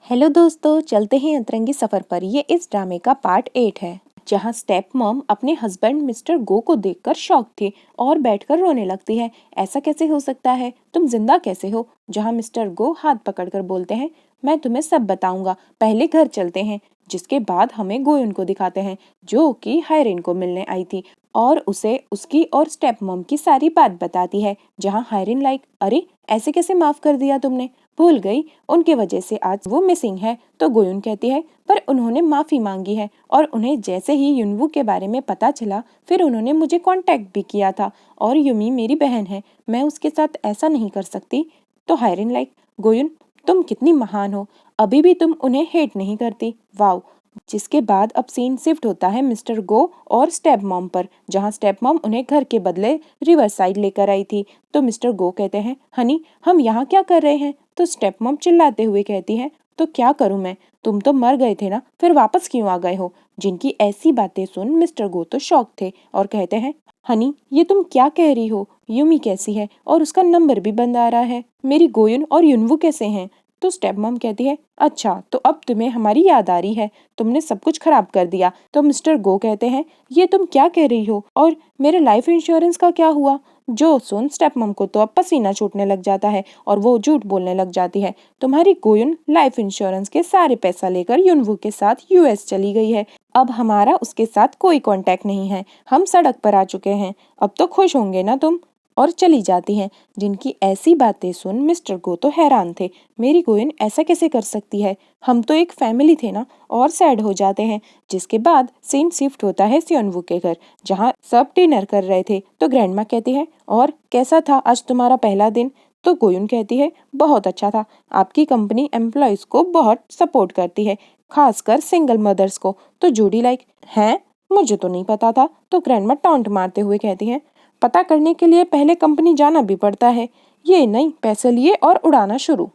Hello दोस्तों, चलते हैं अतरंगी सफर पर। ये इस ड्रामे का पार्ट 8 है, जहाँ स्टेप मॉम अपने हस्बैंड मिस्टर गो को देखकर शॉक थी और बैठकर रोने लगती है। ऐसा कैसे हो सकता है? तुम जिंदा कैसे हो? जहाँ मिस्टर गो हाथ पकड़कर बोलते हैं, मैं तुम्हें सब बताऊंगा, पहले घर चलते हैं। जिसके बाद हमें गोयुन को दिखाते हैं, जो कि हायरिन को मिलने आई थी और उसे उसकी और स्टेप मॉम की सारी बात बताती है। जहाँ हायरिन अरे ऐसे कैसे माफ कर दिया तुमने? भूल गई, उनके वजह से आज वो मिसिंग है। तो गोयुन कहती है, पर उन्होंने माफी मांगी है और उन्हें जैसे ही युनवू के बारे में पता चला, फिर उन्होंने मुझे कांटेक्ट भी किया था। और युमी मेरी बहन है, मैं उसके साथ ऐसा नहीं कर सकती। तो हायरिन गोयुन, तुम कितनी महान हो, अभी भी तुम उन्हें हेट नहीं करती। वाओ। जिसके बाद अब सीन शिफ्ट होता है मिस्टर गो और स्टेप मॉम पर, जहाँ स्टेप मॉम उन्हें घर के बदले रिवर साइड लेकर आई थी। तो मिस्टर गो कहते हैं, हनी हम यहाँ क्या कर रहे हैं? तो स्टेप मॉम चिल्लाते हुए कहती है, तो क्या करूं मैं, तुम तो मर गए थे ना, फिर वापस क्यों आ गए हो? जिनकी ऐसी बातें सुन मिस्टर गो तो शॉक थे और कहते हैं, हनी ये तुम क्या कह रही हो? युमी कैसी है और उसका नंबर भी बंद आ रहा है, मेरी गोयुन और युनवू कैसे हैं? तो स्टेप मॉम कहती है, अच्छा तो अब तुम्हें हमारी याद आ रही है, तुमने सब कुछ खराब कर दिया। तो मिस्टर गो कहते हैं, ये तुम क्या कह रही हो, और मेरे लाइफ इंश्योरेंस का क्या हुआ? जो सुन स्टेप मॉम को तो अब पसीना छूटने लग जाता है और वो झूठ बोलने लग जाती है। तुम्हारी गोयुन लाइफ इंश्योरेंस के सारे पैसा लेकर युनवू के साथ यूएस चली गई है, अब हमारा उसके साथ कोई कांटेक्ट नहीं है, हम सड़क पर आ चुके हैं, अब तो खुश होंगे ना तुम? और चली जाती हैं। जिनकी ऐसी बातें सुन मिस्टर गो तो हैरान थे, मेरी गोयन ऐसा कैसे कर सकती है, हम तो एक फैमिली थे ना, और सैड हो जाते हैं। जिसके बाद सीन शिफ्ट होता है सियोनवू के घर, जहाँ सब डिनर कर रहे थे। तो ग्रैंडमा कहती है, और कैसा था आज तुम्हारा पहला दिन? तो गोयुन कहती है, बहुत अच्छा था, आपकी कंपनी एम्प्लॉयज को बहुत सपोर्ट करती है, खासकर सिंगल मदर्स को। तो जूडी हैं, मुझे तो नहीं पता था। तो ग्रैंडमा टॉन्ट मारते हुए कहती है, पता करने के लिए पहले कंपनी जाना भी पड़ता है, ये नहीं पैसे लिए और उड़ाना शुरू।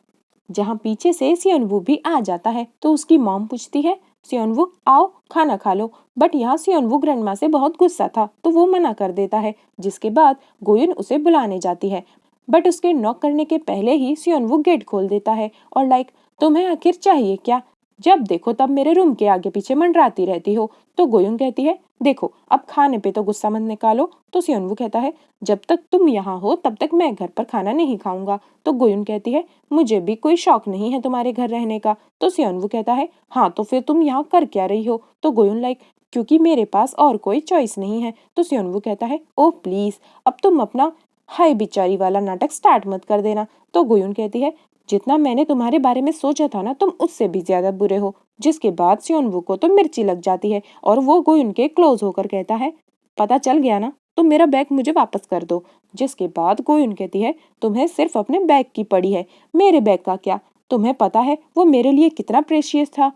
जहाँ पीछे से सियोनवू भी आ जाता है तो उसकी मॉम पूछती है, सियोनवू आओ खाना खा लो। बट यहाँ सियोनवू ग्रैंडमा से बहुत गुस्सा था तो वो मना कर देता है। जिसके बाद गोयुन उसे बुलाने जाती है, बट उसके नॉक करने के पहले ही सियोनवू गेट खोल देता है और तुम्हें आखिर चाहिए क्या? जब देखो तब मेरे रूम के आगे पीछे मंडराती रहती हो। तो गोयुन कहती है, देखो अब खाने पे तो गुस्सा मत निकालो। तो सियोनवू कहता है, जब तक तुम यहाँ हो तब तक मैं घर पर खाना नहीं खाऊंगा। तो गोयुन कहती है, मुझे भी कोई शौक नहीं है तुम्हारे घर रहने का। तो सियोनवू कहता है, हाँ तो फिर तुम यहाँ कर क्या रही हो? तो गोयुन क्योंकि मेरे पास और कोई चॉइस नहीं है। तो सियोनवू कहता है, ओह प्लीज अब तुम अपना हाय बिचारी वाला नाटक स्टार्ट मत कर देना। तो गोयुन कहती है, जितना मैंने तुम्हारे बारे में सोचा था ना, तुम उससे भी ज्यादा बुरे हो। जिसके बाद सियोनवू को तो मिर्ची लग जाती है और वो गोयुन के क्लोज होकर कहता है, पता चल गया ना, तो मेरा बैग मुझे वापस कर दो। जिसके बाद गोयुन कहती है, तुम्हें सिर्फ अपने बैग की पड़ी है, मेरे बैग का क्या? तुम्हें पता है वो मेरे लिए कितना प्रेशियस था?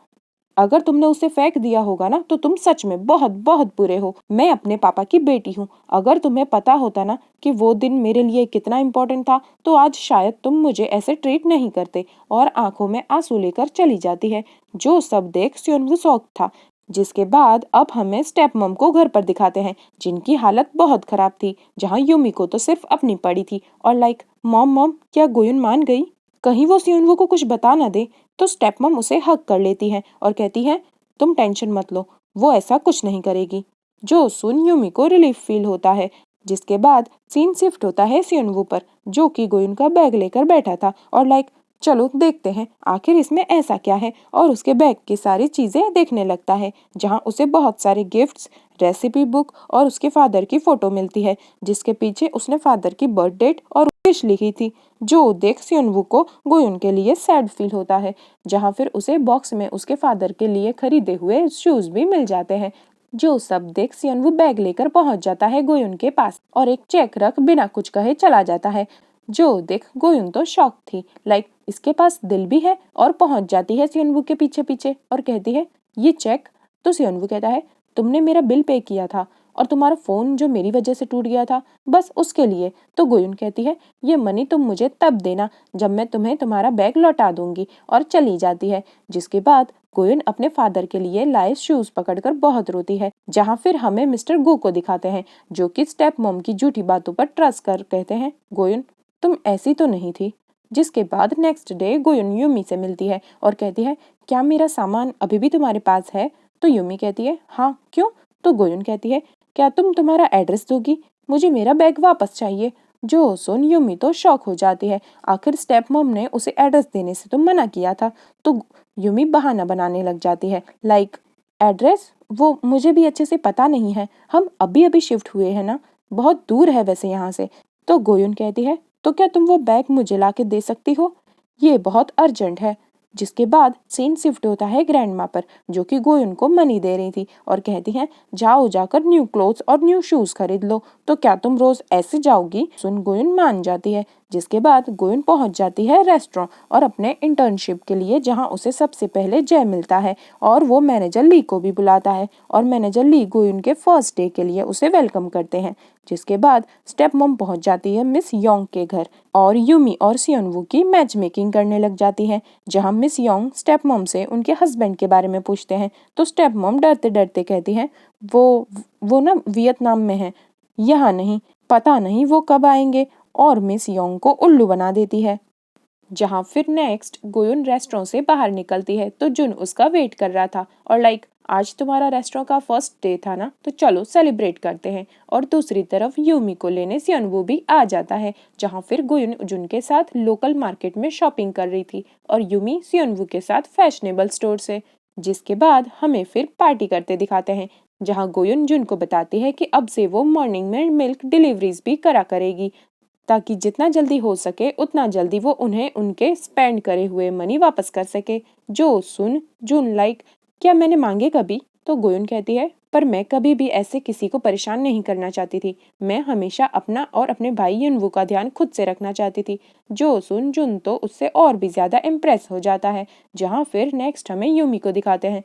अगर तुमने उसे फेंक दिया होगा ना तो तुम सच में बहुत बहुत बुरे हो। मैं अपने पापा की बेटी हूँ, अगर तुम्हें पता होता ना कि वो दिन मेरे लिए कितना इम्पोर्टेंट था तो आज शायद तुम मुझे ऐसे ट्रीट नहीं करते। और आंखों में आंसू लेकर चली जाती है। जो सब देख सियोनवू शॉक था। जिसके बाद अब हमें स्टेप मॉम को घर पर दिखाते हैं, जिनकी हालत बहुत खराब थी। जहाँ युमी को तो सिर्फ अपनी पड़ी थी और मॉम मॉम क्या गोयुन मान गई? कहीं वो सियोनवू को कुछ बता ना दे। तो स्टेप मॉम उसे हक कर लेती है और कहती है, तुम टेंशन मत लो, वो ऐसा कुछ नहीं करेगी। जो सुन युमी को रिलीफ फील होता है। जिसके बाद सीन शिफ्ट होता है सियोनवू पर, जो कि गोयुन का बैग लेकर बैठा था और चलो देखते हैं आखिर इसमें ऐसा क्या है। और उसके बैग की सारी चीजें देखने लगता है, जहाँ उसे बहुत सारे गिफ्ट्स, रेसिपी बुक और उसके फादर की फोटो मिलती है, जिसके पीछे उसने फादर की बर्थ डेट और विश लिखी थी। जो देख सियोनवू को गोयुन के लिए सैड फील होता है, जहाँ फिर उसे बॉक्स में उसके फादर के लिए खरीदे हुए शूज भी मिल जाते हैं। जो सब देख सियोनवू बैग लेकर पहुंच जाता है गोयुन के पास और एक चेक रख बिना कुछ कहे चला जाता है। जो देख गोयुन तो शॉक थी, इसके पास दिल भी है, और पहुंच जाती है सियोनवू के पीछे पीछे और कहती है, ये चेक? तो सियोनवू कहता है, तुमने मेरा बिल पे किया था और तुम्हारा फोन जो मेरी वजह से टूट गया था, बस उसके लिए। तो गोयुन कहती है, ये मनी तुम मुझे तब देना जब मैं तुम्हें तुम्हारा बैग लौटा दूंगी, और चली जाती है। जिसके बाद गोयुन अपने फादर के लिए लाए शूज पकड़कर बहुत रोती है, जहाँ फिर हमें मिस्टर गो को दिखाते हैं, जो कि स्टेप मॉम की झूठी बातों पर ट्रस्ट कर कहते हैं, गोयुन तुम ऐसी तो नहीं थी, जिसके बाद नेक्स्ट डे गोयुन यूमी से मिलती है और कहती है, क्या मेरा सामान अभी भी तुम्हारे पास है? तो यूमी कहती है, हाँ क्यों? तो गोयुन कहती है, क्या तुम तुम्हारा एड्रेस दोगी? मुझे मेरा बैग वापस चाहिए। जो सुन यूमी तो शॉक हो जाती है, आखिर स्टेप मॉम ने उसे एड्रेस देने से तो मना किया था। तो यूमी बहाना बनाने लग जाती है, लाइक एड्रेस वो मुझे भी अच्छे से पता नहीं है, हम अभी अभी शिफ्ट हुए हैं ना, बहुत दूर है वैसे यहाँ से। तो गोयुन कहती है, तो क्या तुम वो बैग मुझे लाके दे सकती हो? ये बहुत अर्जेंट है। जिसके बाद सीन शिफ्ट होता है ग्रैंडमा पर, जो कि गोयुन को मनी दे रही थी और कहती हैं, जाओ जाकर न्यू क्लोथ्स और न्यू शूज खरीद लो। तो क्या तुम रोज ऐसे जाओगी? सुन गोयुन मान जाती है। जिसके बाद गोयुन पहुंच जाती है रेस्टोरेंट और अपने इंटर्नशिप के लिए, जहां उसे सबसे पहले जय मिलता है और वो मैनेजर ली को भी बुलाता है और मैनेजर ली गोयुन के फर्स्ट डे के लिए उसे वेलकम करते हैं। जिसके बाद स्टेप मॉम पहुंच जाती है मिस योंग के घर और यूमी और सियोनवू की मैच मेकिंग करने लग जाती है, जहां मिस योंग स्टेप मॉम से उनके हस्बैंड के बारे में पूछते हैं। तो स्टेप मॉम डरते डरते कहती हैं, वो ना वियतनाम में है, यहाँ नहीं, पता नहीं वो कब आएंगे, और मिस योंग को उल्लू बना देती है। जहां फिर नेक्स्ट गोयुन रेस्टोरेंट से बाहर निकलती है तो जुन उसका वेट कर रहा था और लाइक, आज तुम्हारा रेस्टोरेंट का फर्स्ट डे था ना, तो चलो सेलिब्रेट करते हैं। और दूसरी तरफ यूमी को लेने सियोनवू भी आ जाता है, जहां फिर गोयुन जुन के साथ लोकल मार्केट में शॉपिंग कर रही थी और यूमी सियोनवू के साथ फैशनेबल स्टोर से। जिसके बाद हमें फिर पार्टी करते दिखाते हैं, जहां गोयुन जुन को बताती है कि अब से वो मॉर्निंग में मिल्क डिलीवरीज भी करा करेगी, ताकि जितना जल्दी हो सके उतना जल्दी वो उन्हें उनके स्पेंड करे हुए मनी वापस कर सके। जो सुन जुन लाइक, क्या मैंने मांगे कभी? तो गोयुन कहती है, पर मैं कभी भी ऐसे किसी को परेशान नहीं करना चाहती थी, मैं हमेशा अपना और अपने भाई युनवू का ध्यान खुद से रखना चाहती थी। जो सुन जुन तो उससे और भी ज्यादा इम्प्रेस हो जाता है। जहाँ फिर नेक्स्ट हमें यूमी को दिखाते हैं,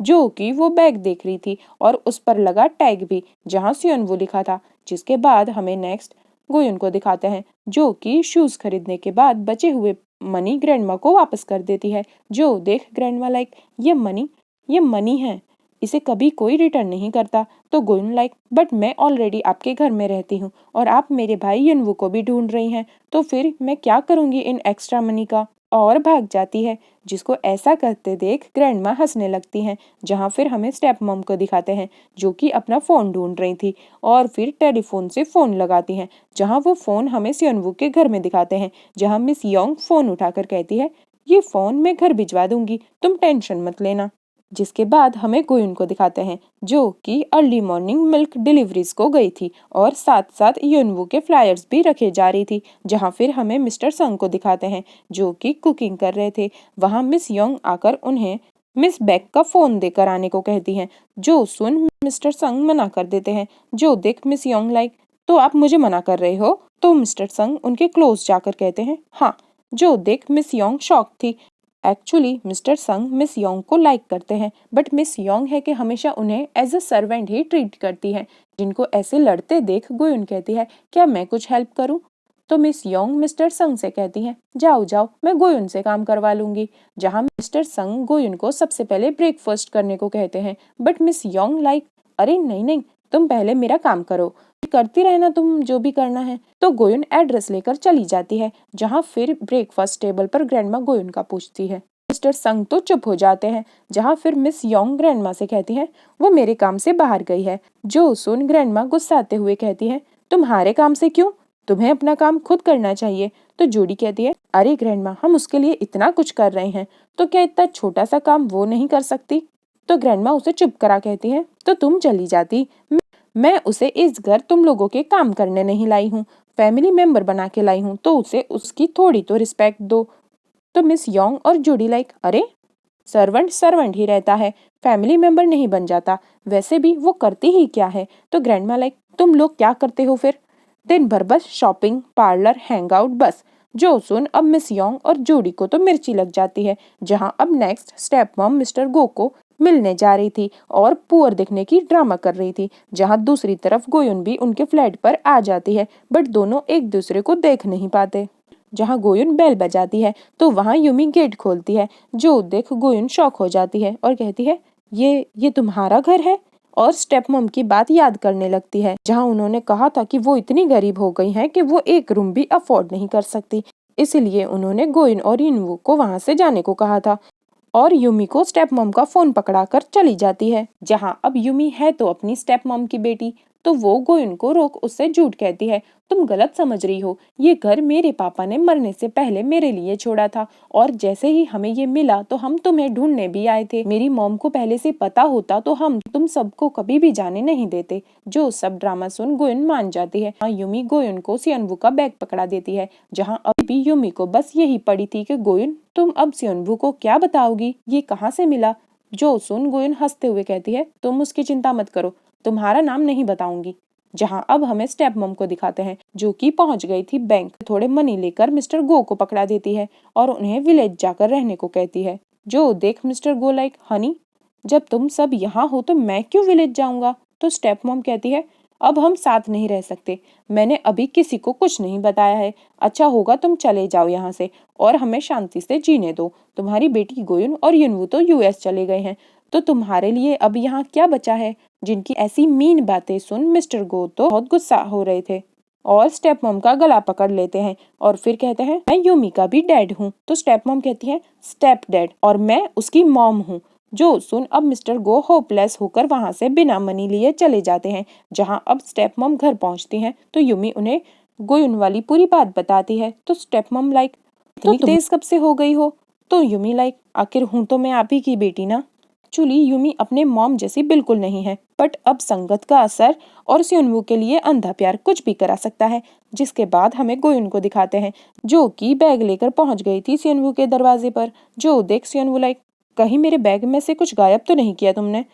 जो कि वो बैग देख रही थी और उस पर लगा टैग भी, जहाँ सियोनवू लिखा था। जिसके बाद हमें नेक्स्ट गोयुन को दिखाते हैं, जो कि शूज खरीदने के बाद बचे हुए मनी ग्रैंडमा को वापस कर देती है। जो देख ग्रैंडमा लाइक, ये मनी है, इसे कभी कोई रिटर्न नहीं करता। तो गोयुन लाइक, बट मैं ऑलरेडी आपके घर में रहती हूँ और आप मेरे भाई युनवू को भी ढूंढ रही हैं, तो फिर मैं क्या करूंगी इन एक्स्ट्रा मनी का, और भाग जाती है। जिसको ऐसा करते देख ग्रैंडमा हंसने लगती हैं। जहाँ फिर हमें स्टेप मॉम को दिखाते हैं, जो कि अपना फोन ढूंढ रही थी और फिर टेलीफोन से फोन लगाती हैं, जहाँ वो फोन हमें सियोनवू के घर में दिखाते हैं, जहाँ मिस योंग फोन उठाकर कहती है, ये फोन मैं घर भिजवा दूंगी, तुम टेंशन मत लेना। जिसके बाद हमें गोयुन को दिखाते हैं, जो कि अर्ली मॉर्निंग मिल्क डिलीवरीज को गई थी और साथ साथ युनवू के फ्लायर्स भी रखे जा रही थी। जहां फिर हमें मिस्टर संग को दिखाते हैं, जो कि कुकिंग कर रहे थे। वहां मिस योंग आकर उन्हें मिस बेक का फोन देकर आने को कहती हैं। जो सुन मिस्टर संग मना कर देते हैं। जो देख मिस योंग लाइक, तो आप मुझे मना कर रहे हो? तो मिस्टर संग उनके क्लोज जाकर कहते हैं, हाँ। जो देख मिस योंग शॉक थी। Actually Mister Sang Miss Yong को लाइक करते हैं, बट मिस योंग है कि हमेशा उन्हें एज अ सर्वेंट ही ट्रीट करती है। जिनको ऐसे लड़ते देख गोयुन कहती है, क्या मैं कुछ हेल्प करूं? तो मिस योंग मिस्टर संग से कहती हैं, जाओ जाओ, मैं गोयुन से काम करवा लूंगी। जहां मिस्टर संग गोयुन को सबसे पहले ब्रेकफास्ट करने को कहते हैं, बट मिस योंग लाइक, अरे नहीं नहीं, तुम पहले मेरा काम करो, करती रहना तुम जो भी करना है। तो गोयुन एड्रेस लेकर चली जाती है, जहां फिर ब्रेकफास्ट टेबल पर ग्रैंडमा गोयुन का पूछती है। मिस्टर संग तो चुप हो जाते हैं, जहां फिर मिस योंग ग्रैंडमा से कहती है, वो मेरे काम से बाहर गई है। जो सुन ग्रैंडमा गुस्साते हुए कहती है, तुम्हारे काम से क्यों? तुम्हें अपना काम खुद करना चाहिए। तो जूडी कहती है, अरे ग्रैंडमा, हम उसके लिए इतना कुछ कर रहे हैं, तो क्या इतना छोटा सा काम वो नहीं कर सकती? तो ग्रैंडमा उसे चुप करा कहती है, तो तुम चली जाती, मैं उसे इस घर तुम लोगों के काम करने नहीं लाई हूँ, फैमिली मेंबर बना के लाई हूँ, तो उसे उसकी थोड़ी तो रिस्पेक्ट दो। तो मिस योंग और जूडी लाइक, अरे सर्वेंट सर्वेंट ही रहता है, फैमिली मेंबर नहीं बन जाता, वैसे भी वो करती ही क्या है? तो ग्रैंडमा लाइक, तुम लोग क्या करते हो फिर? दिन भर बस शॉपिंग, पार्लर, हैंग आउट, बस। जो सुन अब मिस योंग और जूडी को तो मिर्ची लग जाती है। जहां अब नेक्स्ट स्टेप मॉम मिस्टर गो को मिलने जा रही थी और पुअर दिखने की ड्रामा कर रही थी। जहां दूसरी तरफ गोयुन भी उनके फ्लैट पर आ जाती है, बट दोनों एक दूसरे को देख नहीं पाते। जहां गोयुन बेल बजाती है तो वहां यूमी गेट खोलती है। जो देख गोयुन शॉक हो जाती है और कहती है, ये तुम्हारा घर है? और स्टेप मॉम की बात याद करने लगती है, जहां उन्होंने कहा था कि वो इतनी गरीब हो गई हैं कि वो एक रूम भी अफोर्ड नहीं कर सकती। इसलिए उन्होंने गोइन और युनवू को वहां से जाने को कहा था। और यूमी को स्टेप मॉम का फोन पकड़ाकर चली जाती है। जहाँ अब यूमी है तो अपनी स्टेप मॉम की बेटी, तो वो गोयुन को रोक उससे झूठ कहती है, तुम गलत समझ रही हो, ये घर मेरे पापा ने मरने से पहले मेरे लिए छोड़ा था और जैसे ही हमें ये मिला तो हम तुम्हें ढूंढने भी आए थे। मेरी मॉम को पहले से पता होता तो हम तुम सबको कभी भी जाने नहीं देते। जो सब ड्रामा सुन गोयुन मान जाती है। यूमी गोयुन को सियनवू का बैग पकड़ा देती है। जहाँ अभी यूमी को बस यही पड़ी थी कि गोयुन तुम अब सियनवू को क्या बताओगी, ये कहाँ से मिला। जो सुन गोयुन हंसते हुए कहती है, तुम उसकी चिंता मत करो, तुम्हारा नाम नहीं बताऊंगी। जहां अब हमें स्टेप मॉम को दिखाते हैं जो कि पहुंच गई थी बैंक। थोड़े मनी लेकर मिस्टर गो को पकड़ा देती है और उन्हें विलेज जाकर रहने को कहती है। जो देख मिस्टर गो लाइक, हनी जब तुम सब यहाँ हो तो मैं क्यों विलेज जाऊंगा। तो स्टेप मॉम कहती है, अब हम साथ नहीं रह सकते, मैंने अभी किसी को कुछ नहीं बताया है, अच्छा होगा तुम चले जाओ यहाँ से और हमें शांति से जीने दो। तुम्हारी बेटी गोयुन और युनवू तो यूएस चले गए हैं, तो तुम्हारे लिए अब यहाँ क्या बचा है। जिनकी ऐसी मीन बातें सुन मिस्टर गो तो बहुत गुस्सा हो रहे थे और स्टेप मॉम का गला पकड़ लेते हैं और फिर कहते हैं, मैं यूमी का भी डैड हूँ। तो स्टेप मॉम कहती है, स्टेप डैड, और मैं उसकी मॉम हूँ। जो सुन अब मिस्टर गो होपलेस होकर वहां से बिना मनी लिए चले जाते हैं। जहां अब स्टेप मॉम घर पहुंचती हैं तो यूमी उन्हें गोयुन वाली पूरी बात बताती है। तो स्टेप मॉम लाइक, इतनी तेज कब से हो गई हो। तो यूमी लाइक, आखिर हूं तो मैं आप ही की बेटी ना। एक्चुअली यूमी अपने मॉम जैसी बिल्कुल नहीं है, बट अब संगत का असर और सियोनवू के लिए अंधा प्यार कुछ भी करा सकता है। जिसके बाद हमें गोयुन को दिखाते हैं जो कि बैग लेकर पहुंच गई थी सियोनवू के दरवाजे पर। जो देख सियोनवू लाइक, कहीं मेरे बैग में से कुछ गायब तो नहीं किया तुमने।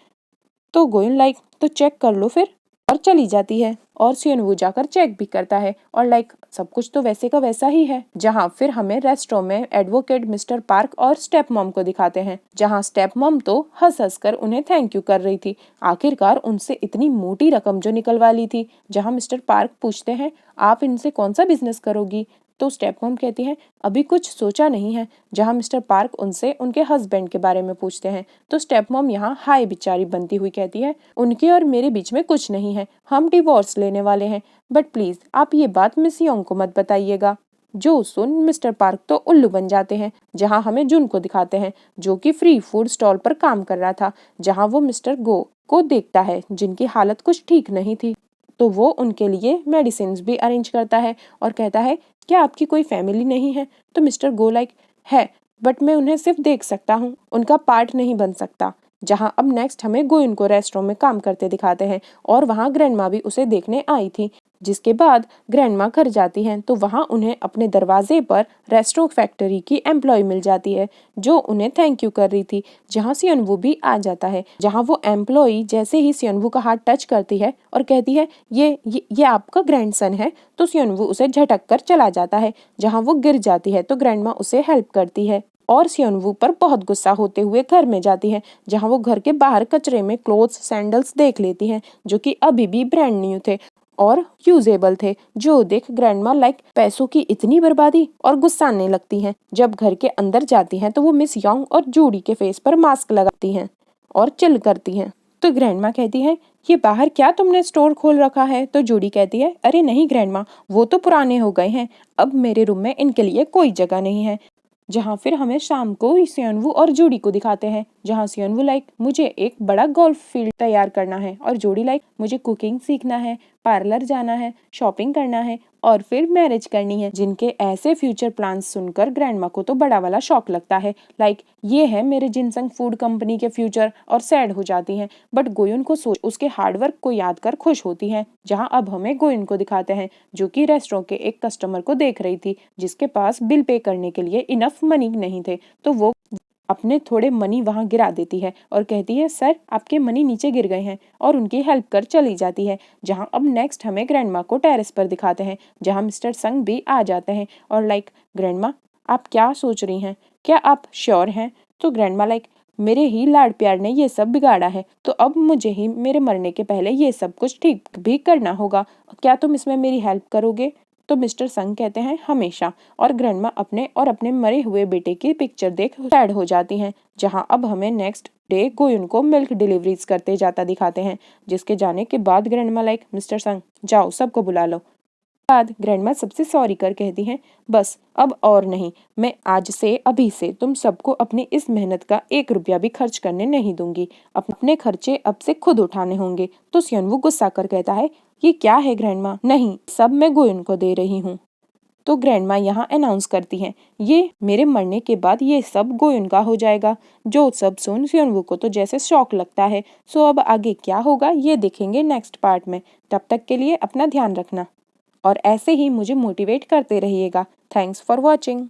तो गोयुन लाइक, तो चेक कर लो फिर, और चली जाती है और सियोनवू जाकर चेक भी करता है और लाइक सब कुछ तो वैसे का वैसा ही है। जहाँ फिर हमें रेस्टोरेंट में एडवोकेट मिस्टर पार्क और स्टेप मॉम को दिखाते हैं। जहाँ स्टेप मॉम तो हंस हंस कर उन्हें थैंक यू कर रही थी, आखिरकार उनसे इतनी मोटी रकम जो निकलवा ली थी। जहाँ मिस्टर पार्क पूछते हैं, आप इनसे कौन सा बिजनेस करोगी। तो स्टेप मॉम कहती हैं, अभी कुछ सोचा नहीं है। जहाँ मिस्टर पार्क उनसे उनके हस्बैंड के बारे में पूछते हैं तो स्टेप मॉम यहाँ हाय बिचारी बनती हुई कहती है, उनके और मेरे बीच में कुछ नहीं है, हम डिवोर्स लेने वाले हैं, बट प्लीज आप ये बात मिस योंग को मत बताइएगा। जो सुन मिस्टर पार्क तो उल्लू बन जाते हैं। जहाँ हमें जुन को दिखाते हैं जो कि फ्री फूड स्टॉल पर काम कर रहा था। जहाँ वो मिस्टर गो को देखता है जिनकी हालत कुछ ठीक नहीं थी, तो वो उनके लिए मेडिसिन भी अरेंज करता है और कहता है, क्या आपकी कोई फैमिली नहीं है। तो मिस्टर गो लाइक, है, बट मैं उन्हें सिर्फ देख सकता हूँ, उनका पार्ट नहीं बन सकता। जहाँ अब नेक्स्ट हमें गोयुन को रेस्टोरेंट में काम करते दिखाते हैं और वहाँ ग्रैंडमा भी उसे देखने आई थी। जिसके बाद ग्रैंडमा घर जाती हैं तो वहाँ उन्हें अपने दरवाजे पर रेस्टो फैक्ट्री की एम्प्लॉय मिल जाती है जो उन्हें थैंक यू कर रही थी। जहाँ सियोनवू भी आ जाता है। जहाँ वो एम्प्लॉय जैसे ही सियोनवू का हाथ टच करती है और कहती है, ये आपका ग्रैंडसन है, तो सियोनवू उसे झटक कर चला जाता है। जहाँ वो गिर जाती है तो ग्रैंडमा उसे हेल्प करती है और सियोनवू पर बहुत गुस्सा होते हुए घर में जाती है। जहाँ वो घर के बाहर कचरे में क्लोथ्स सैंडल्स देख लेती हैं जो कि अभी भी ब्रांड न्यू थे और यूजेबल थे। जो देख ग्रैंडमा लाइक, पैसों की इतनी बर्बादी, और गुस्साने लगती हैं। जब घर के अंदर जाती हैं तो वो मिस योंग और जूडी के फेस पर मास्क लगाती हैं और चिल करती हैं। तो ग्रैंडमा कहती है, ये बाहर क्या तुमने स्टोर खोल रखा है। तो जूडी कहती है, अरे नहीं ग्रैंडमा, वो तो पुराने हो गए हैं, अब मेरे रूम में इनके लिए कोई जगह नहीं है। जहाँ फिर हमें शाम को सियोनवू और जूडी को दिखाते हैं। जहाँ सियोनवू लाइक, मुझे एक बड़ा गोल्फ फील्ड तैयार करना है, और जूडी लाइक, मुझे कुकिंग सीखना है, पार्लर जाना है, शॉपिंग करना है और फिर मैरिज करनी है। जिनके ऐसे फ्यूचर प्लान्स सुनकर ग्रैंडमा को तो बड़ा वाला शॉक लगता है, लाइक ये है मेरे जिनसंग फूड कंपनी के फ्यूचर, और सैड हो जाती हैं। बट गोयुन को सोच उसके हार्डवर्क को याद कर खुश होती हैं। जहाँ अब हमें गोयुन को दिखाते हैं जो कि रेस्टोरेंट के एक कस्टमर को देख रही थी जिसके पास बिल पे करने के लिए इनफ मनी नहीं थे, तो वो अपने थोड़े मनी वहां गिरा देती है और कहती है, सर आपके मनी नीचे गिर गए हैं, और उनकी हेल्प कर चली जाती है। जहां अब नेक्स्ट हमें ग्रैंडमा को टेरेस पर दिखाते हैं जहां मिस्टर संग भी आ जाते हैं और लाइक, ग्रैंडमा आप क्या सोच रही हैं, क्या आप श्योर हैं। तो ग्रैंडमा लाइक, मेरे ही लाड प्यार ने ये सब बिगाड़ा है, तो अब मुझे ही मेरे मरने के पहले ये सब कुछ ठीक भी करना होगा, क्या तुम इसमें मेरी हेल्प करोगे। तो मिस्टर संग कहते हैं, हमेशा। और ग्रैंडमा अपने और अपने मरे हुए बेटे की पिक्चर देख सैड हो जाती हैं। जहां अब हमें नेक्स्ट डे गोयुन को मिल्क डिलीवरीज करते जाता दिखाते हैं। जिसके जाने के बाद ग्रैंडमा लाइक, मिस्टर संग जाओ सबको बुला लो। बाद ग्रैंडमा सबसे सॉरी कर कहती हैं, बस अब और नहीं, मैं आज से अभी से तुम सबको अपनी इस मेहनत का 1 रुपया भी खर्च करने नहीं दूंगी। अपने खर्चे अब से खुद उठाने होंगे। तो सियोनवू गुस्सा कर कहता है, ये क्या है ग्रैंडमा? नहीं, सब मैं गोयुन को दे रही हूँ। तो ग्रैंडमा यहाँ अनाउंस करती हैं, ये मेरे मरने के बाद ये सब गोयुन का हो जाएगा। जो सब सुन सियोनवू को तो जैसे शौक लगता है। सो अब आगे क्या होगा ये देखेंगे नेक्स्ट पार्ट में। तब तक के लिए अपना ध्यान रखना और ऐसे ही मुझे मोटिवेट करते रहिएगा। Thanks for watching.